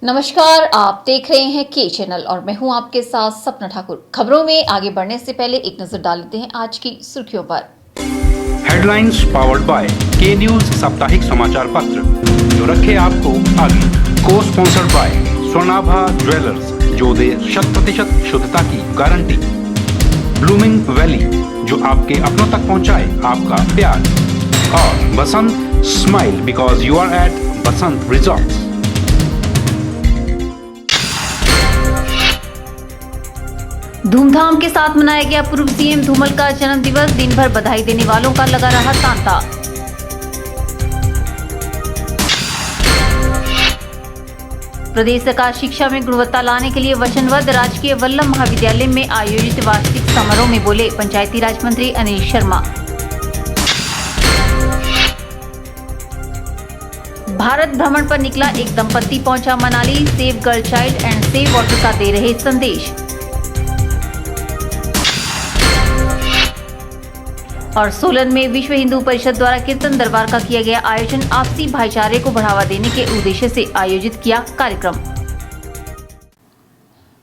नमस्कार, आप देख रहे हैं के चैनल और मैं हूं आपके साथ सपना ठाकुर। खबरों में आगे बढ़ने से पहले एक नजर डाल लेते हैं आज की सुर्खियों पर। हेडलाइंस पावर्ड बाय के न्यूज साप्ताहिक समाचार पत्र, जो रखे आपको आगे। को स्पॉन्सर्ड बाय स्वर्णाभा ज्वेलर्स, जो दे 100% शुद्धता की गारंटी। ब्लूमिंग वैली, जो आपके अपनों तक पहुंचाए आपका प्यार। और Basant smile, because you are at Basant resorts. धूमधाम के साथ मनाया गया पूर्व सीएम धूमल का जन्म दिवस। दिन भर बधाई देने वालों का लगा रहा तांता। प्रदेश सरकार शिक्षा में गुणवत्ता लाने के लिए वचनबद्ध। राजकीय वल्लभ महाविद्यालय में आयोजित वार्षिक समारोह में बोले पंचायती राज मंत्री अनिल शर्मा। भारत भ्रमण पर निकला एक दंपत्ति पहुंचा Manali. Save girl child and save water का दे रहे संदेश। और सोलन में विश्व हिंदू परिषद द्वारा कीर्तन दरबार का किया गया आयोजन। आपसी भाईचारे को बढ़ावा देने के उद्देश्य से आयोजित किया कार्यक्रम।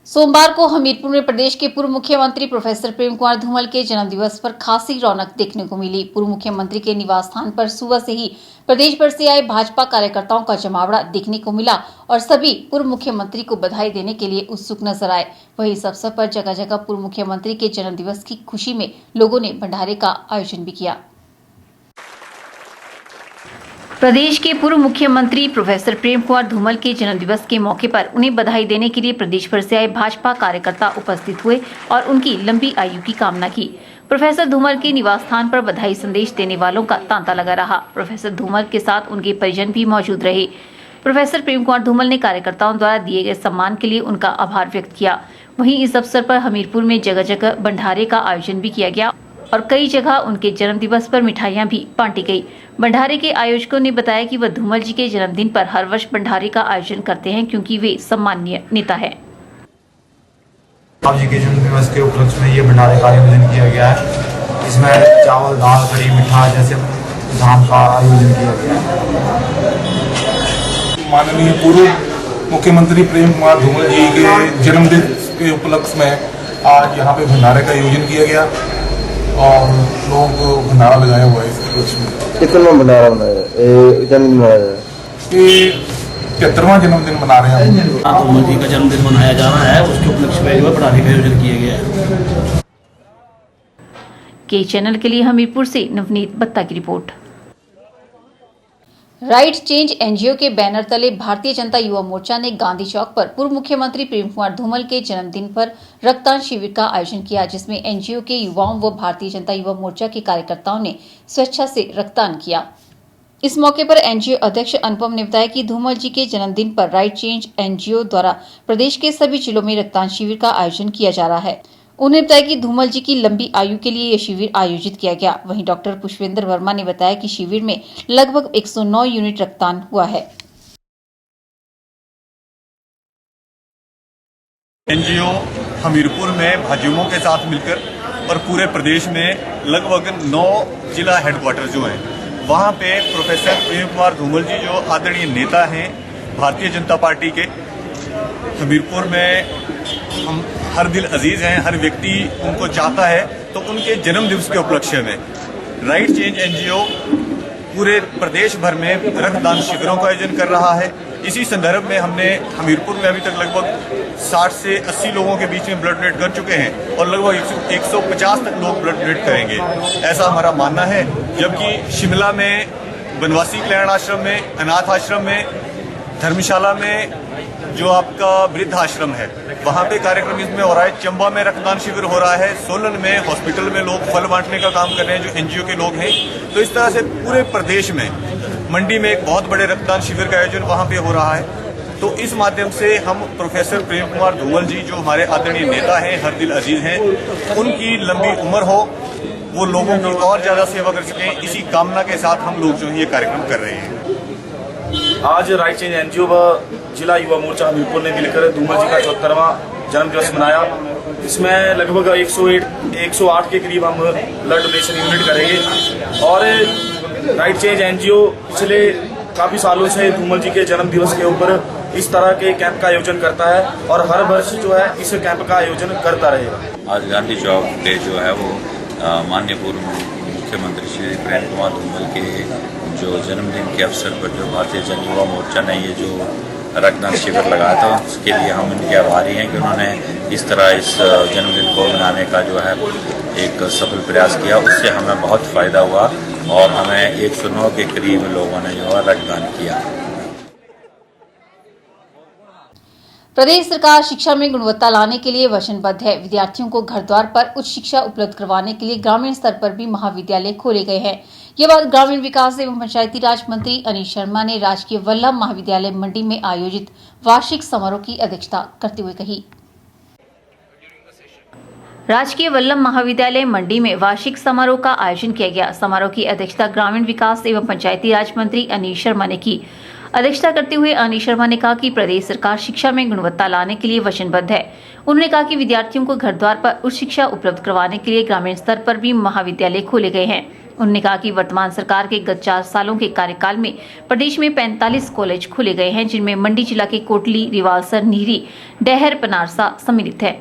सोमवार को हमीरपुर में प्रदेश के पूर्व मुख्यमंत्री प्रोफेसर प्रेम कुमार धूमल के जन्मदिवस पर खासी रौनक देखने को मिली। पूर्व मुख्यमंत्री के निवास स्थान पर सुबह से ही प्रदेश भर से आए भाजपा कार्यकर्ताओं का जमावड़ा देखने को मिला और सभी पूर्व मुख्यमंत्री को बधाई देने के लिए उत्सुक नजर आए। वहीं इस अवसर पर जगह जगह पूर्व मुख्यमंत्री के जन्मदिवस की खुशी में लोगों ने भंडारे का आयोजन भी किया। प्रदेश के पूर्व मुख्यमंत्री प्रोफेसर प्रेम कुमार धूमल के जन्मदिवस के मौके पर उन्हें बधाई देने के लिए प्रदेश भर से आए भाजपा कार्यकर्ता उपस्थित हुए और उनकी लंबी आयु की कामना की। प्रोफेसर धूमल के निवास स्थान पर बधाई संदेश देने वालों का तांता लगा रहा। प्रोफेसर धूमल के साथ उनके परिजन भी मौजूद रहे। प्रोफेसर प्रेम कुमार धूमल ने कार्यकर्ताओं द्वारा दिए गए सम्मान के लिए उनका आभार व्यक्त किया। वहीं इस अवसर पर हमीरपुर में जगह जगह भंडारे का आयोजन भी किया गया और कई जगह उनके जन्मदिवस पर मिठाइयां भी बांटी गई। भंडारे के आयोजकों ने बताया कि वह धूमल जी के जन्मदिन पर हर वर्ष भंडारे का आयोजन करते हैं क्योंकि वे सम्माननीय नेता है। आप जी के जन्मदिवस के उपलक्ष्य में ये भंडारे का आयोजन किया गया है। इसमें चावल, दाल, कढ़ी, मिठाई जैसे धाम का आयोजन किया गया है। माननीय पूर्व मुख्यमंत्री प्रेम कुमार धूमल जी के जन्मदिन के उपलक्ष्य में आज यहाँ पे भंडारे का आयोजन किया गया और लोगों को भंडारा लगाया हुआ है। इसके उपलक्ष्य में कितना भंडारा जन्मदिन मनाया ये 73वां जन्मदिन मना रहे हैं। धूमल जी का जन्मदिन मनाया जा रहा है, उसके उपलक्ष्य में भंडारे का आयोजन किया गया है। के चैनल के लिए हमीरपुर से नवनीत बत्ता की रिपोर्ट। राइट चेंज एनजीओ के बैनर तले भारतीय जनता युवा मोर्चा ने गांधी चौक पर पूर्व मुख्यमंत्री प्रेम कुमार धूमल के जन्मदिन पर रक्तदान शिविर का आयोजन किया, जिसमें एनजीओ के युवाओं व भारतीय जनता युवा मोर्चा के कार्यकर्ताओं ने स्वेच्छा से रक्तदान किया। इस मौके पर एनजीओ अध्यक्ष अनुपम ने बताया कि धूमल जी के जन्मदिन पर राइट चेंज एनजीओ द्वारा प्रदेश के सभी जिलों में रक्तदान शिविर का आयोजन किया जा रहा है। उन्होंने बताया कि धूमल जी की लंबी आयु के लिए यह शिविर आयोजित किया गया। वहीं डॉक्टर पुष्पेंद्र वर्मा ने बताया कि शिविर में लगभग 109 यूनिट रक्तदान हुआ है। एनजीओ हमीरपुर में भाजयुमों के साथ मिलकर और पूरे प्रदेश में लगभग 9 जिला हेडक्वार्टर जो हैं वहाँ पे प्रोफेसर प्रेम कुमार धूमल जी जो आदरणीय नेता हैं भारतीय जनता पार्टी के, हमीरपुर में हम हर दिल अजीज हैं, हर व्यक्ति उनको चाहता है, तो उनके जन्म दिवस के उपलक्ष्य में राइट चेंज एनजीओ पूरे प्रदेश भर में रक्तदान शिविरों का आयोजन कर रहा है। इसी संदर्भ में हमने हमीरपुर में अभी तक लगभग 60 से 80 लोगों के बीच में ब्लड डोनेट कर चुके हैं और लगभग 150 तक लोग ब्लड डोनेट करेंगे, ऐसा हमारा मानना है। जबकि शिमला में बनवासी कल्याण आश्रम में, अनाथ आश्रम में, धर्मशाला में जो आपका वृद्ध आश्रम है वहाँ पे कार्यक्रम इसमें हो रहा है। चंबा में रक्तदान शिविर हो रहा है। सोलन में हॉस्पिटल में लोग फल बांटने का काम कर रहे हैं जो एनजीओ के लोग हैं। तो इस तरह से पूरे प्रदेश में, मंडी में एक बहुत बड़े रक्तदान शिविर का आयोजन वहाँ पे हो रहा है। तो इस माध्यम से हम प्रोफेसर प्रेम कुमार धूमल जी जो हमारे आदरणीय नेता हैं, हर दिल अजीज हैं, उनकी लंबी उम्र हो, वो लोगों की और ज्यादा सेवा कर सकें, इसी कामना के साथ हम लोग जो है ये कार्यक्रम कर रहे हैं। आज राइट चेंज एनजीओ व जिला युवा मोर्चा हमीरपुर ने मिलकर धूमल जी का 74वां जन्मदिवस मनाया। इसमें लगभग 108 के करीब हम ब्लड डोनेशन यूनिट करेंगे और राइट चेंज एनजीओ पिछले काफी सालों से धूमल जी के जन्म दिवस के ऊपर इस तरह के कैंप का आयोजन करता है और हर वर्ष जो है इस कैंप का आयोजन करता रहेगा। आज गांधी चौक पे जो है वो माननीय पूर्व मुख्यमंत्री श्री प्रेम कुमार धूमल के जो जन्मदिन के अवसर पर जो भारतीय जन युवा मोर्चा ने ये जो रक्तदान शिविर लगाया था, उसके लिए हम इनके आभारी हैं कि उन्होंने इस तरह इस जन्मदिन को मनाने का जो है एक सफल प्रयास किया। उससे हमें बहुत फायदा हुआ और हमें 109 के करीब लोगों ने जो है रक्तदान किया। प्रदेश सरकार शिक्षा में गुणवत्ता लाने के लिए वचनबद्ध है। विद्यार्थियों को घर द्वार पर उच्च शिक्षा उपलब्ध करवाने के लिए ग्रामीण स्तर पर भी महाविद्यालय खोले गए हैं। ये बात ग्रामीण विकास एवं पंचायती राज मंत्री अनीश शर्मा ने राजकीय वल्लभ महाविद्यालय मंडी में आयोजित वार्षिक समारोह की अध्यक्षता करते हुए कही। राजकीय वल्लभ महाविद्यालय मंडी में वार्षिक समारोह का आयोजन किया गया। समारोह की अध्यक्षता ग्रामीण विकास एवं पंचायती राज मंत्री अनीश शर्मा ने की। अध्यक्षता करते हुए अनीश शर्मा ने कहा कि प्रदेश सरकार शिक्षा में गुणवत्ता लाने के लिए वचनबद्ध है। उन्होंने कहा कि विद्यार्थियों को घर द्वार पर उच्च शिक्षा उपलब्ध करवाने के लिए ग्रामीण स्तर पर भी महाविद्यालय खोले गए हैं। उन्होंने कहा कि वर्तमान सरकार के गत 4 सालों के कार्यकाल में प्रदेश में 45 कॉलेज खोले गए हैं, जिनमें मंडी जिला के कोटली, रिवालसर, नीरी, डैहर, पनारसा सम्मिलित है।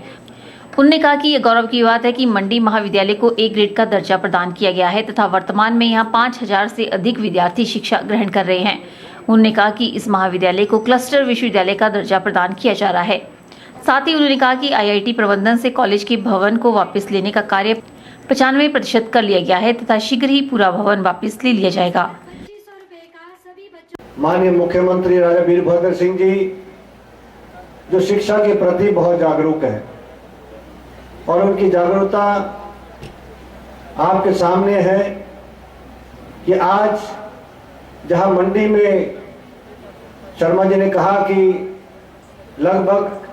उन्होंने कहा कि यह गौरव की बात है कि मंडी महाविद्यालय को A ग्रेड का दर्जा प्रदान किया गया है तथा वर्तमान में यहाँ 5000 से अधिक विद्यार्थी शिक्षा ग्रहण कर रहे हैं। उन्होंने कहा कि इस महाविद्यालय को क्लस्टर विश्वविद्यालय का दर्जा प्रदान किया जा रहा है। साथ ही उन्होंने कहा कि IIT प्रबंधन से कॉलेज के भवन को वापस लेने का कार्य 95% कर लिया गया है तथा शीघ्र ही पूरा भवन वापस ले लिया जाएगा। माननीय मुख्यमंत्री राजा वीरभद्र सिंह जी जो शिक्षा के प्रति बहुत जागरूक है और उनकी जागरूकता आपके सामने है कि आज जहां मंडी में शर्मा जी ने कहा कि लगभग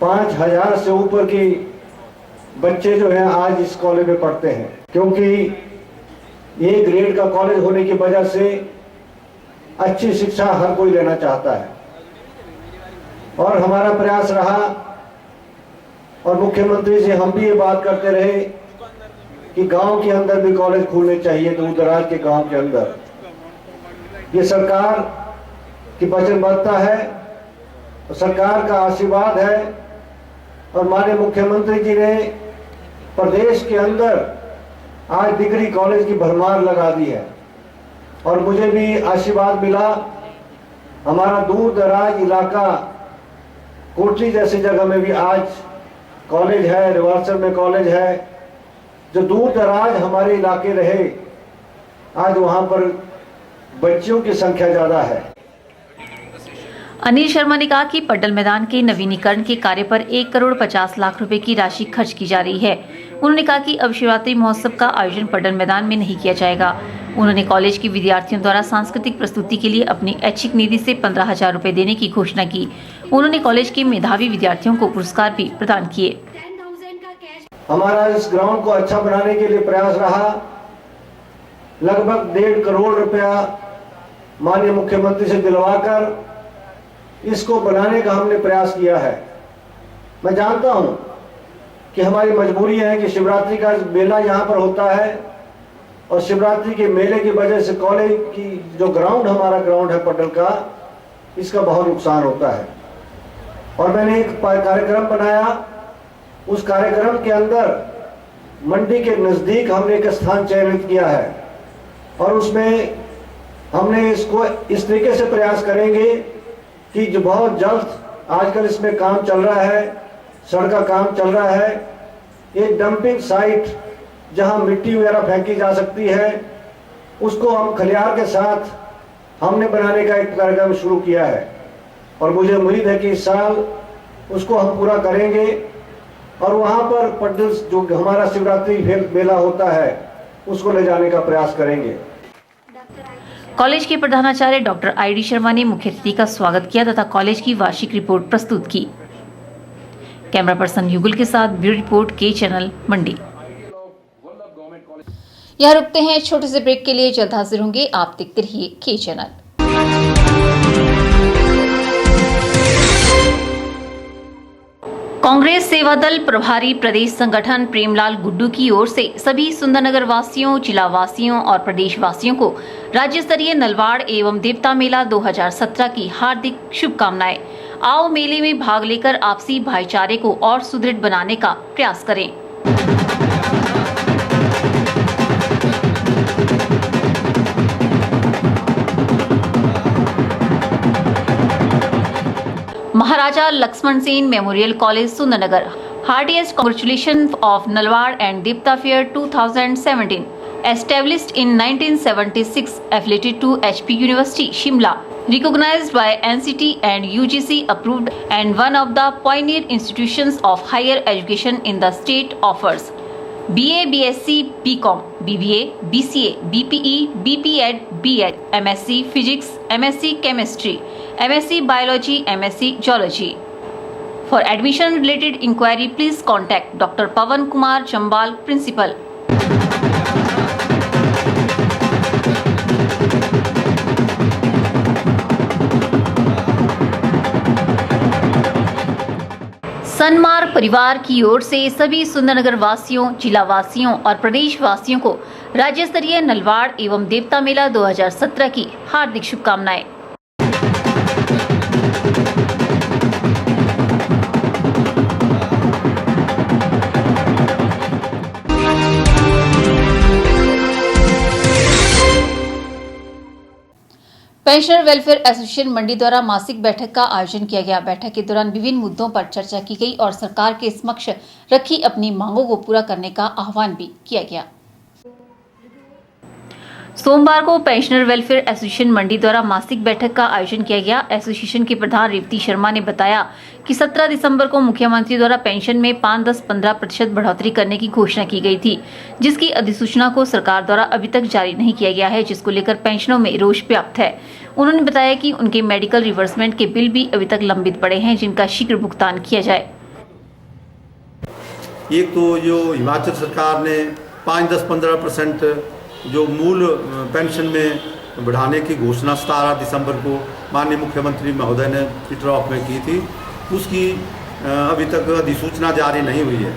5000 से ऊपर की बच्चे जो हैं आज इस कॉलेज में पढ़ते हैं, क्योंकि A ग्रेड का कॉलेज होने की वजह से अच्छी शिक्षा हर कोई लेना चाहता है और हमारा प्रयास रहा और मुख्यमंत्री से हम भी ये बात करते रहे कि गांव के अंदर भी कॉलेज खुलने चाहिए, दूर दराज के गांव के अंदर। ये सरकार की वचनबद्धता है, सरकार का आशीर्वाद है और माननीय मुख्यमंत्री जी ने प्रदेश के अंदर आज डिग्री कॉलेज की भरमार लगा दी है और मुझे भी आशीर्वाद मिला। हमारा दूर दराज इलाका कोटली जैसी जगह में भी आज कॉलेज है, रिवालसर में कॉलेज है। जो दूर दराज हमारे इलाके रहे आज वहां पर बच्चियों की संख्या ज्यादा है। अनिल शर्मा ने कहा कि पड्डल मैदान के नवीनीकरण के कार्य पर 1,50,00,000 रुपए की राशि खर्च की जा रही है। उन्होंने कहा कि अब शिवरात्रि महोत्सव का आयोजन पड्डल मैदान में नहीं किया जाएगा। उन्होंने कॉलेज के विद्यार्थियों द्वारा सांस्कृतिक प्रस्तुति के लिए अपनी ऐच्छिक निधि से 15,000 रुपए देने की घोषणा की। उन्होंने कॉलेज के मेधावी विद्यार्थियों को पुरस्कार भी प्रदान किए। हमारा इस ग्राउंड को अच्छा बनाने के लिए प्रयास रहा। लगभग 1.5 करोड़ रुपया माननीय मुख्यमंत्री से दिलवाकर इसको बनाने का हमने प्रयास किया है। मैं जानता हूं कि हमारी मजबूरी है कि शिवरात्रि का मेला यहाँ पर होता है और शिवरात्रि के मेले की वजह से कॉलेज की जो ग्राउंड हमारा ग्राउंड है पड्डल का, इसका बहुत नुकसान होता है। और मैंने एक कार्यक्रम बनाया। उस कार्यक्रम के अंदर मंडी के नजदीक हमने एक स्थान चयनित किया है और उसमें हमने इसको इस तरीके से प्रयास करेंगे कि जो बहुत जल्द आजकल इसमें काम चल रहा है, सड़क का काम चल रहा है, एक डंपिंग साइट जहां मिट्टी वगैरह फेंकी जा सकती है, उसको हम खलियार के साथ हमने बनाने का एक कार्यक्रम शुरू किया है और मुझे उम्मीद है कि इस साल उसको हम पूरा करेंगे और वहां पर पड्डल जो हमारा शिवरात्रि मेला होता है उसको ले जाने का प्रयास करेंगे। कॉलेज के प्रधानाचार्य डॉक्टर ID शर्मा ने मुख्य अतिथि का स्वागत किया तथा कॉलेज की वार्षिक रिपोर्ट प्रस्तुत की। कैमरा पर्सन युगल के साथ ब्यूरो रिपोर्ट के चैनल मंडी। यहाँ रुकते हैं छोटे से ब्रेक के लिए, जल्द हाजिर होंगे। आप देखते रहिए के चैनल। कांग्रेस सेवा दल प्रभारी प्रदेश संगठन प्रेमलाल गुड्डू की ओर से सभी सुंदरनगर वासियों, जिला वासियों और प्रदेश वासियों को राज्य स्तरीय नलवाड़ एवं देवता मेला 2017 की हार्दिक शुभकामनाएं। आओ मेले में भाग लेकर आपसी भाईचारे को और सुदृढ़ बनाने का प्रयास करें। Maharaja Lakshman Sen memorial college Sundarnagar, heartiest congratulations of Nalwar and Deepta Fair 2017. Established in 1976, affiliated to HP University, Shimla, recognized by NCT and UGC approved, and one of the pioneer institutions of higher education in the state, offers BA, BSc, BCom, BBA, BCA, BPE, BPEd, BEd, MSc Physics, MSc Chemistry, MSc Biology, MSc Geology. For admission related inquiry, please contact Dr. Pawan Kumar Chambal, Principal. Sanmarg परिवार की ओर से सभी सुंदरनगर वासियों, जिला वासियों और प्रदेश वासियों को राज्य स्तरीय नलवाड़ एवं देवता मेला 2017 की हार्दिक शुभकामनाएं। पेंशनर वेलफेयर एसोसिएशन मंडी द्वारा मासिक बैठक का आयोजन किया गया। बैठक के दौरान विभिन्न मुद्दों पर चर्चा की गई और सरकार के समक्ष रखी अपनी मांगों को पूरा करने का आह्वान भी किया गया। सोमवार को पेंशनर वेलफेयर एसोसिएशन मंडी द्वारा मासिक बैठक का आयोजन किया गया। एसोसिएशन के प्रधान रेवती शर्मा ने बताया कि 17 दिसंबर को मुख्यमंत्री द्वारा पेंशन में 5-10-15% बढ़ोतरी करने की घोषणा की गई थी, जिसकी अधिसूचना को सरकार द्वारा अभी तक जारी नहीं किया गया है, जिसको लेकर पेंशनों में रोष व्याप्त है। उन्होंने बताया कि उनके मेडिकल रिवर्समेंट के बिल भी अभी तक लंबित पड़े हैं, जिनका शीघ्र भुगतान किया जाए। एक तो जो हिमाचल सरकार ने 5-10-15% जो मूल पेंशन में बढ़ाने की घोषणा 17 दिसंबर को माननीय मुख्यमंत्री महोदय ने ट्विटर ऑफ में की थी, उसकी अभी तक अधिसूचना जारी नहीं हुई है।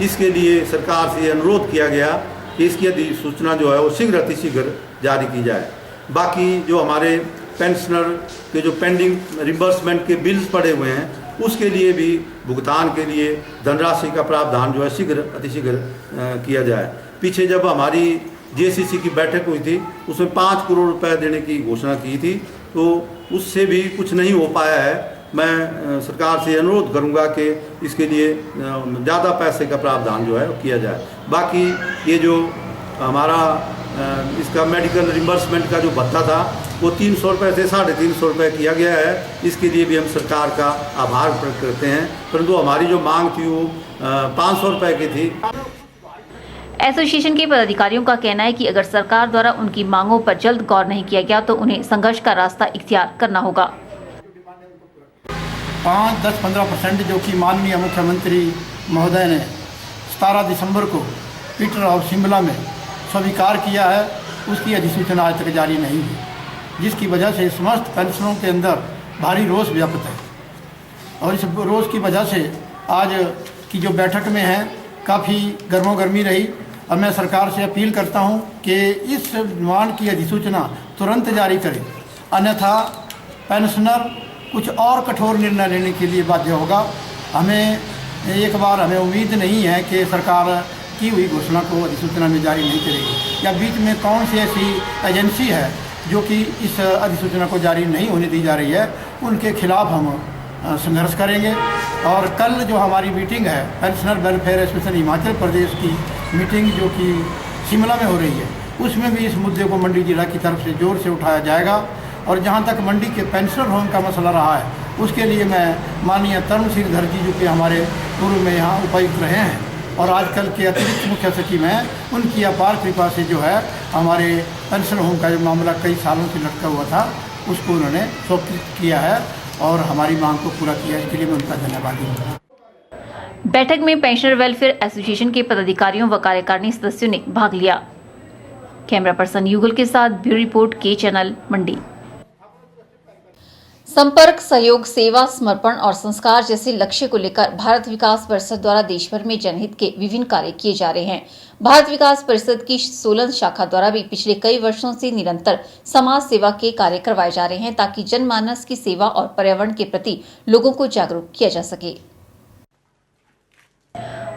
इसके लिए सरकार से अनुरोध किया गया कि इसकी अधिसूचना जो है वो शीघ्र अतिशीघ्र जारी की जाए। बाकी जो हमारे पेंशनर के जो पेंडिंग रिम्बर्समेंट के बिल्स पड़े हुए हैं, उसके लिए भी भुगतान के लिए धनराशि का प्रावधान जो है शीघ्र अतिशीघ्र किया जाए। पीछे जब हमारी जेसीसी की बैठक हुई थी, उसमें 5 करोड़ रुपए देने की घोषणा की थी, तो उससे भी कुछ नहीं हो पाया है। मैं सरकार से अनुरोध करूंगा कि इसके लिए ज़्यादा पैसे का प्रावधान जो है वो किया जाए। बाकी ये जो हमारा इसका मेडिकल रिम्बर्समेंट का जो भत्ता था वो 300 रुपये से 350 रुपये किया गया है। इसके लिए भी हम सरकार का आभार प्रकट करते हैं, परंतु हमारी जो मांग थी वो 500 रुपये की थी। एसोसिएशन के पदाधिकारियों का कहना है कि अगर सरकार द्वारा उनकी मांगों पर जल्द गौर नहीं किया गया तो उन्हें संघर्ष का रास्ता इख्तियार करना होगा। 5-10-15% जो कि माननीय मुख्यमंत्री महोदय ने 17 दिसंबर को ट्विटर ऑफ शिमला में स्वीकार किया है, उसकी अधिसूचना आज तक जारी नहीं हुई, जिसकी वजह से समस्त पेंशनरों के अंदर भारी रोष व्याप्त है। और इस रोष की वजह से आज की जो बैठक में है काफ़ी गर्मोगर्मी रही। और मैं सरकार से अपील करता हूं कि इस डिमांड की अधिसूचना तुरंत जारी करें, अन्यथा पेंशनर कुछ और कठोर निर्णय लेने के लिए बाध्य होगा। हमें उम्मीद नहीं है कि सरकार की हुई घोषणा को अधिसूचना में जारी नहीं करेगी, या बीच में कौन सी ऐसी एजेंसी है जो कि इस अधिसूचना को जारी नहीं होने दी जा रही है, उनके खिलाफ हम संघर्ष करेंगे। और कल जो हमारी मीटिंग है pensioner welfare association Himachal Pradesh की मीटिंग जो कि शिमला में हो रही है, उसमें भी इस मुद्दे को मंडी जिला की तरफ से जोर से उठाया जाएगा। और जहां तक मंडी के पेंशनर होम का मसला रहा है, उसके लिए मैं माननीय तरुण श्रीधर जी जो कि हमारे पूर्व में यहाँ उपायुक्त रहे हैं और आजकल के अतिरिक्त मुख्य सचिव हैं, उनकी अपार कृपा से जो है हमारे पेंशन होम का जो मामला कई सालों से लटका हुआ था, उसको उन्होंने स्वीकृत किया है और हमारी मांग को पूरा किया। इसके लिए मैं उनका धन्यवाद दूँगा। बैठक में पेंशनर वेलफेयर एसोसिएशन के पदाधिकारियों व कार्यकारिणी सदस्यों ने भाग लिया। कैमरा पर्सन युगल के साथ ब्यूरो रिपोर्ट के चैनल मंडी। संपर्क, सहयोग, सेवा, समर्पण और संस्कार जैसे लक्ष्य को लेकर भारत विकास परिषद द्वारा देश भर में जनहित के विभिन्न कार्य किए जा रहे हैं। भारत विकास परिषद की सोलन शाखा द्वारा भी पिछले कई वर्षों से निरंतर समाज सेवा के कार्य करवाए जा रहे हैं ताकि जनमानस की सेवा और पर्यावरण के प्रति लोगों को जागरूक किया जा सके।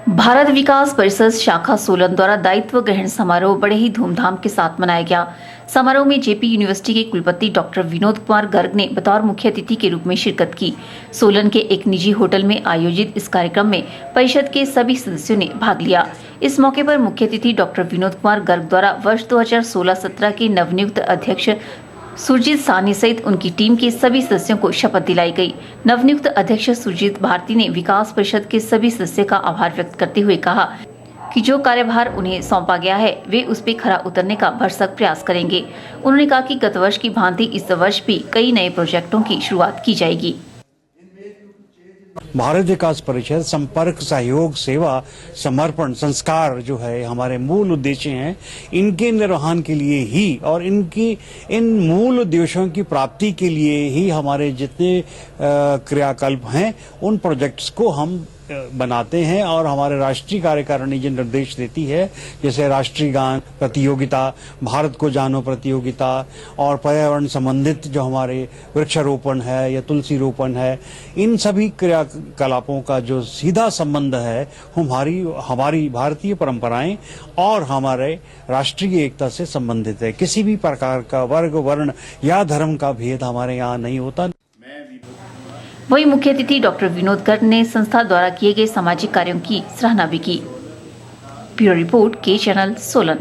भारत विकास परिषद शाखा सोलन द्वारा दायित्व ग्रहण समारोह बड़े ही धूमधाम के साथ मनाया गया। समारोह में जेपी यूनिवर्सिटी के कुलपति डॉक्टर विनोद कुमार गर्ग ने बतौर मुख्य अतिथि के रूप में शिरकत की। सोलन के एक निजी होटल में आयोजित इस कार्यक्रम में परिषद के सभी सदस्यों ने भाग लिया। इस मौके पर मुख्य अतिथि डॉक्टर विनोद कुमार गर्ग द्वारा वर्ष 2016-17 के नवनियुक्त अध्यक्ष सुरजीत साहनी सहित उनकी टीम के सभी सदस्यों को शपथ दिलाई गई। नवनियुक्त अध्यक्ष सुरजीत भारती ने विकास परिषद के सभी सदस्यों का आभार व्यक्त करते हुए कहा कि जो कार्यभार उन्हें सौंपा गया है वे उस पर खरा उतरने का भरसक प्रयास करेंगे। उन्होंने कहा कि गत वर्ष की भांति इस वर्ष भी कई नए प्रोजेक्टों की शुरुआत की जाएगी। भारत विकास परिषद संपर्क, सहयोग, सेवा, समर्पण, संस्कार जो है हमारे मूल उद्देश्य हैं। इनके निर्वहन के लिए ही और इन मूल उद्देश्यों की प्राप्ति के लिए ही हमारे जितने क्रियाकल्प हैं उन प्रोजेक्ट्स को हम बनाते हैं और हमारे राष्ट्रीय कार्यकारिणी जो निर्देश देती है, जैसे राष्ट्रीय गान प्रतियोगिता, भारत को जानो प्रतियोगिता और पर्यावरण संबंधित जो हमारे वृक्षारोपण है या तुलसी रोपण है, इन सभी क्रियाकलापों का जो सीधा संबंध है हमारी भारतीय परंपराएं और हमारे राष्ट्रीय एकता से संबंधित है। किसी भी प्रकार का वर्ग, वर्ण या धर्म का भेद हमारे यहाँ नहीं होता। वहीं मुख्य अतिथि डॉक्टर विनोद गर्ग ने संस्था द्वारा किए गए सामाजिक कार्यों की सराहना भी की। ब्यूरो रिपोर्ट, के चैनल सोलन।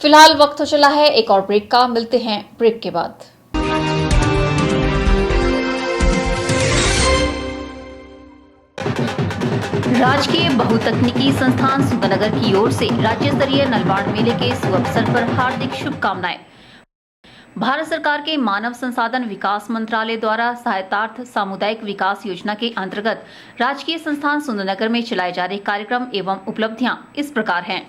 फिलहाल वक्त हो चला है एक और ब्रेक का, मिलते हैं ब्रेक के बाद। राजकीय बहुतकनीकी संस्थान सुंदरनगर की ओर से राज्य स्तरीय नलवाड़ मेले के शुभ अवसर पर हार्दिक शुभकामनाएं। भारत सरकार के मानव संसाधन विकास मंत्रालय द्वारा सहायतार्थ सामुदायिक विकास योजना के अंतर्गत राजकीय संस्थान सुंदरनगर में चलाए जा रहे कार्यक्रम एवं उपलब्धियां इस प्रकार हैं।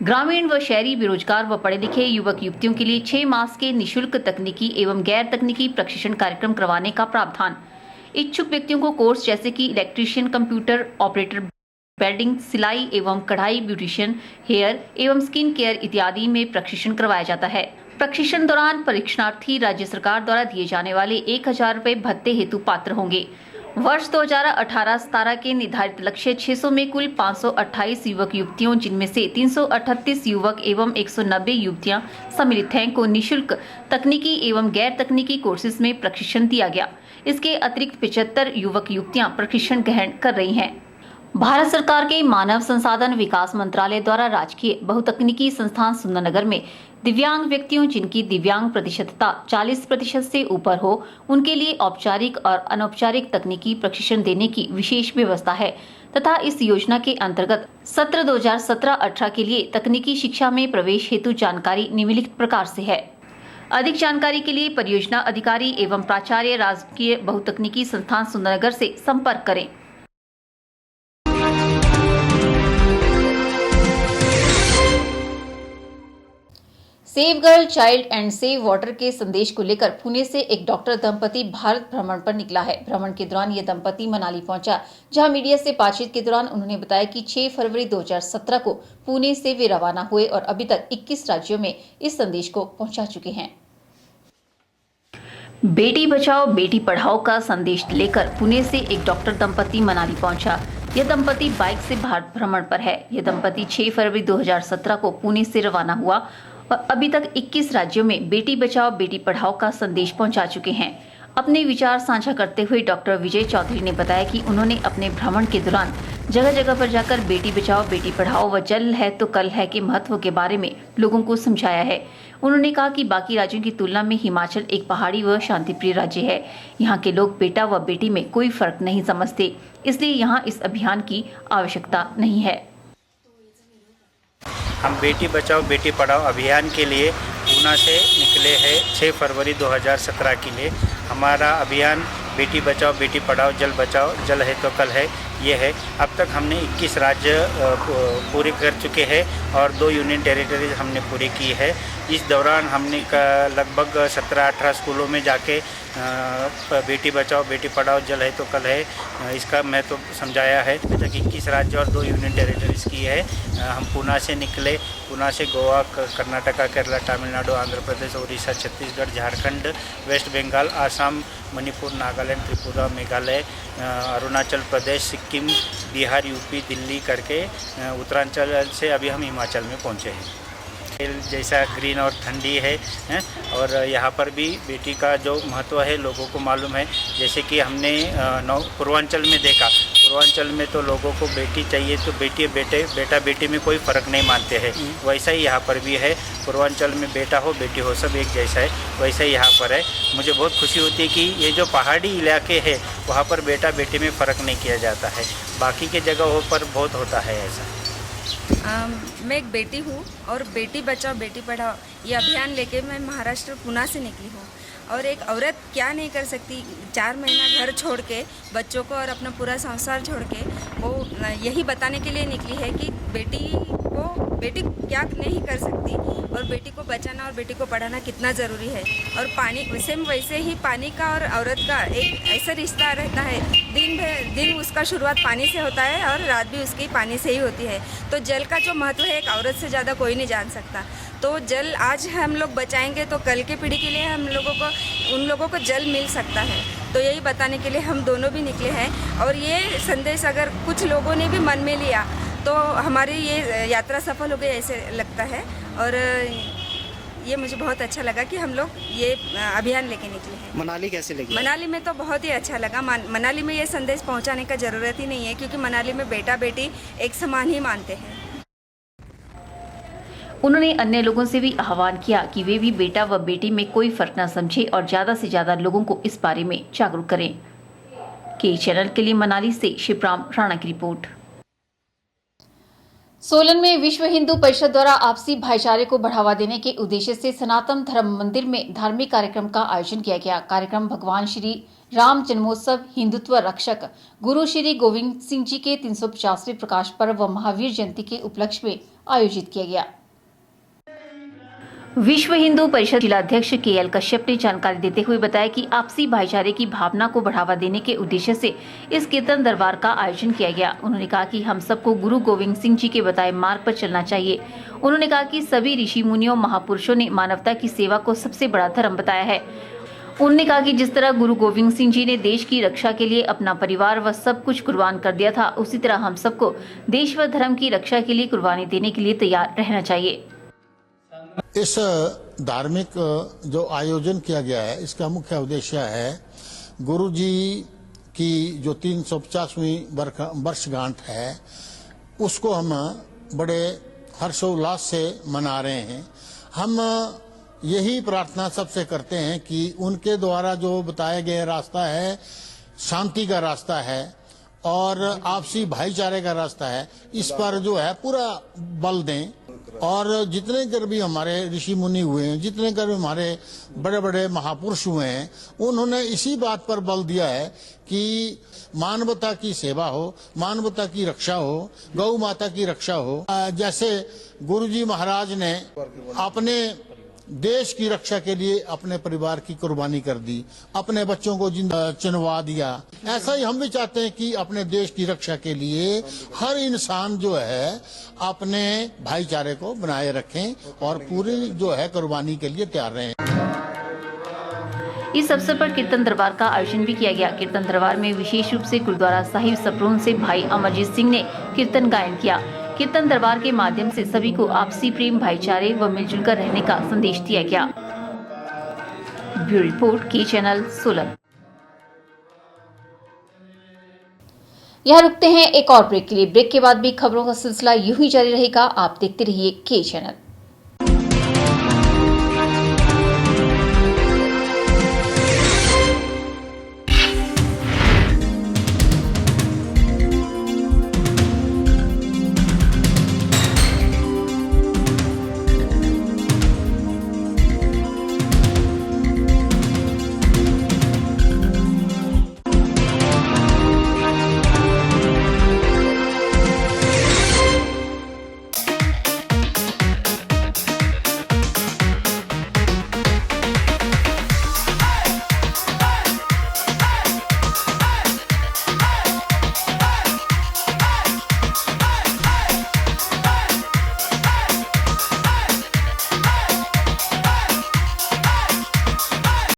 ग्रामीण व शहरी बेरोजगार व पढ़े लिखे युवक युवतियों के लिए 6 मास के निःशुल्क तकनीकी एवं गैर तकनीकी प्रशिक्षण कार्यक्रम करवाने का प्रावधान। इच्छुक व्यक्तियों को कोर्स जैसे कि इलेक्ट्रीशियन, कंप्यूटर ऑपरेटर, वेल्डिंग, सिलाई एवं कढ़ाई, ब्यूटिशियन, हेयर एवं स्किन केयर इत्यादि में प्रशिक्षण करवाया जाता है। प्रशिक्षण दौरान परीक्षणार्थी राज्य सरकार द्वारा दिए जाने वाले 1000 रुपए भत्ते हेतु पात्र होंगे। वर्ष 2018-17 के निर्धारित लक्ष्य 600 में कुल 528 युवक युवतियों, जिनमें से 338 युवक एवं 190 युवतियां सम्मिलित हैं, को निःशुल्क तकनीकी एवं गैर तकनीकी कोर्सेज में प्रशिक्षण दिया गया। इसके अतिरिक्त 75 युवक युवतियां प्रशिक्षण ग्रहण कर रही हैं। भारत सरकार के मानव संसाधन विकास मंत्रालय द्वारा राजकीय बहुतकनीकी संस्थान सुंदरनगर में दिव्यांग व्यक्तियों जिनकी दिव्यांग प्रतिशतता 40% से ऊपर हो, उनके लिए औपचारिक और अनौपचारिक तकनीकी प्रशिक्षण देने की विशेष व्यवस्था है तथा इस योजना के अंतर्गत सत्र 2017-18 के लिए तकनीकी शिक्षा में प्रवेश हेतु जानकारी निम्नलिखित प्रकार से है। अधिक जानकारी के लिए परियोजना अधिकारी एवं प्राचार्य राजकीय बहुतकनीकी संस्थान सुंदरनगर से संपर्क करें। Save girl child and save water के संदेश को लेकर पुणे से एक डॉक्टर दंपति भारत भ्रमण पर निकला है। भ्रमण के दौरान ये दंपति मनाली पहुंचा, जहां मीडिया से बातचीत के दौरान उन्होंने बताया कि 6 फरवरी 2017 को पुणे से वे रवाना हुए और अभी तक 21 राज्यों में इस संदेश को पहुंचा चुके हैं। बेटी बचाओ बेटी पढ़ाओ का संदेश लेकर पुणे से एक डॉक्टर दंपति मनाली पहुंचा। यह दंपति बाइक से भारत भ्रमण पर है। यह दंपति 6 फरवरी 2017 को पुणे से रवाना हुआ और अभी तक 21 राज्यों में बेटी बचाओ बेटी पढ़ाओ का संदेश पहुंचा चुके हैं। अपने विचार साझा करते हुए डॉक्टर विजय चौधरी ने बताया कि उन्होंने अपने भ्रमण के दौरान जगह जगह पर जाकर बेटी बचाओ बेटी पढ़ाओ व जल है तो कल है के महत्व के बारे में लोगों को समझाया है। उन्होंने कहा कि बाकी राज्यों की तुलना में हिमाचल एक पहाड़ी व शांतिप्रिय राज्य है। यहाँ के लोग बेटा व बेटी में कोई फर्क नहीं समझते, इसलिए यहाँ इस अभियान की आवश्यकता नहीं है। हम बेटी बचाओ बेटी पढ़ाओ अभियान के लिए पूना से निकले हैं 6 फरवरी 2017 के लिए। हमारा अभियान बेटी बचाओ बेटी पढ़ाओ जल बचाओ जल है तो कल है, ये है। अब तक हमने 21 राज्य पूरे कर चुके हैं और 2 यूनियन टेरिटरीज हमने पूरी की है। इस दौरान हमने लगभग 17-18 स्कूलों में जाके बेटी बचाओ बेटी पढ़ाओ जल है तो कल है इसका महत्व समझाया है। अभी तक 21 राज्य और 2 यूनियन टेरिटरीज की है। हम पूना से निकले, पूना से गोवा, कर्नाटका, केरला, तमिलनाडु, आंध्र प्रदेश, उड़ीसा, छत्तीसगढ़, झारखंड, वेस्ट बंगाल, आसाम, मणिपुर, नागालैंड, त्रिपुरा, मेघालय, अरुणाचल प्रदेश, सिक्किम, बिहार, यूपी, दिल्ली करके उत्तरांचल से अभी हम हिमाचल में पहुँचे हैं। जैसा ग्रीन और ठंडी है और यहाँ पर भी बेटी का जो महत्व है लोगों को मालूम है। जैसे कि हमने पूर्वांचल में देखा, पूर्वांचल में तो लोगों को बेटी चाहिए तो बेटा बेटी में कोई फ़र्क नहीं मानते हैं। वैसा ही यहाँ पर भी है, पूर्वांचल में बेटा हो बेटी हो सब एक जैसा है, वैसा ही यहाँ पर है। मुझे बहुत खुशी होती है कि ये जो पहाड़ी इलाके है वहाँ पर बेटा बेटी में फ़र्क नहीं किया जाता है, बाकी के जगहों पर बहुत होता है ऐसा। मैं एक बेटी हूँ और बेटी बचाओ बेटी पढ़ाओ ये अभियान लेके मैं महाराष्ट्र पुणे से निकली हूँ। और एक औरत क्या नहीं कर सकती, 4 महीना घर छोड़ के बच्चों को और अपना पूरा संसार छोड़ के वो यही बताने के लिए निकली है कि बेटी क्या नहीं कर सकती और बेटी को बचाना और बेटी को पढ़ाना कितना ज़रूरी है। और पानी वैसे ही पानी का और औरत का एक ऐसा रिश्ता रहता है, दिन उसका शुरुआत पानी से होता है और रात भी उसकी पानी से ही होती है। तो जल का जो महत्व है एक औरत से ज़्यादा कोई नहीं जान सकता। तो जल आज हम लोग बचाएंगे तो कल की पीढ़ी के लिए उन लोगों को जल मिल सकता है। तो यही बताने के लिए हम दोनों भी निकले हैं और ये संदेश अगर कुछ लोगों ने भी मन में लिया तो हमारी ये यात्रा सफल हो गई ऐसे लगता है। और ये मुझे बहुत अच्छा लगा कि हम लोग ये अभियान लेके निकले हैं। मनाली कैसे लगी? मनाली में तो बहुत ही अच्छा लगा। मनाली में ये संदेश पहुंचाने का ज़रूरत ही नहीं है क्योंकि मनाली में बेटा बेटी एक समान ही मानते हैं। उन्होंने अन्य लोगों से भी आह्वान किया कि वे भी बेटा व बेटी में कोई फर्क न समझे और ज्यादा से ज्यादा लोगों को इस बारे में जागरूक करें। के चैनल के लिए मनाली से शिवराम राणा की रिपोर्ट। सोलन में विश्व हिंदू परिषद द्वारा आपसी भाईचारे को बढ़ावा देने के उद्देश्य से सनातन धर्म मंदिर में धार्मिक कार्यक्रम का आयोजन किया गया। कार्यक्रम भगवान श्री राम जन्मोत्सव, हिंदुत्व रक्षक गुरु श्री गोविंद सिंह जी के 350वें प्रकाश पर्व व महावीर जयंती के उपलक्ष्य में आयोजित किया गया। विश्व हिंदू परिषद जिलाध्यक्ष के.एल. कश्यप ने जानकारी देते हुए बताया कि आपसी भाईचारे की भावना को बढ़ावा देने के उद्देश्य से इस कीर्तन दरबार का आयोजन किया गया। उन्होंने कहा कि हम सबको गुरु गोविंद सिंह जी के बताए मार्ग पर चलना चाहिए। उन्होंने कहा कि सभी ऋषि मुनियों महापुरुषों ने मानवता की सेवा को सबसे बड़ा धर्म बताया है। उन्होंने कहा कि जिस तरह गुरु गोविंद सिंह जी ने देश की रक्षा के लिए अपना परिवार व सब कुछ कुर्बान कर दिया था, उसी तरह हम सबको देश व धर्म की रक्षा के लिए कुर्बानी देने के लिए तैयार रहना चाहिए। इस धार्मिक जो आयोजन किया गया है इसका मुख्य उद्देश्य है गुरु जी की जो 350वीं वर्षगांठ है उसको हम बड़े हर्षोल्लास से मना रहे हैं। हम यही प्रार्थना सबसे करते हैं कि उनके द्वारा जो बताया गया रास्ता है शांति का रास्ता है और आपसी भाईचारे का रास्ता है, इस पर जो है पूरा बल दें। और जितने कर भी हमारे ऋषि मुनि हुए हैं, जितने कर भी हमारे बड़े बड़े महापुरुष हुए हैं, उन्होंने इसी बात पर बल दिया है कि मानवता की सेवा हो, मानवता की रक्षा हो, गौ माता की रक्षा हो। जैसे गुरुजी महाराज ने अपने देश की रक्षा के लिए अपने परिवार की कुर्बानी कर दी, अपने बच्चों को चुनवा दिया। ऐसा ही हम भी चाहते हैं कि अपने देश की रक्षा के लिए हर इंसान जो है अपने भाईचारे को बनाए रखें और पूरी जो है कुर्बानी के लिए तैयार रहें। इस अवसर पर कीर्तन दरबार का आयोजन भी किया गया। कीर्तन दरबार में विशेष रूप से गुरुद्वारा साहिब सपरून से भाई अमरजीत सिंह ने कीर्तन गायन किया। कीर्तन दरबार के माध्यम से सभी को आपसी प्रेम, भाईचारे व मिलजुल कर रहने का संदेश दिया गया। ब्यूरो रिपोर्ट, के चैनल, सोलन। यहाँ रुकते हैं एक और ब्रेक के लिए। ब्रेक के बाद भी खबरों का सिलसिला यूं ही जारी रहेगा। आप देखते रहिए के चैनल।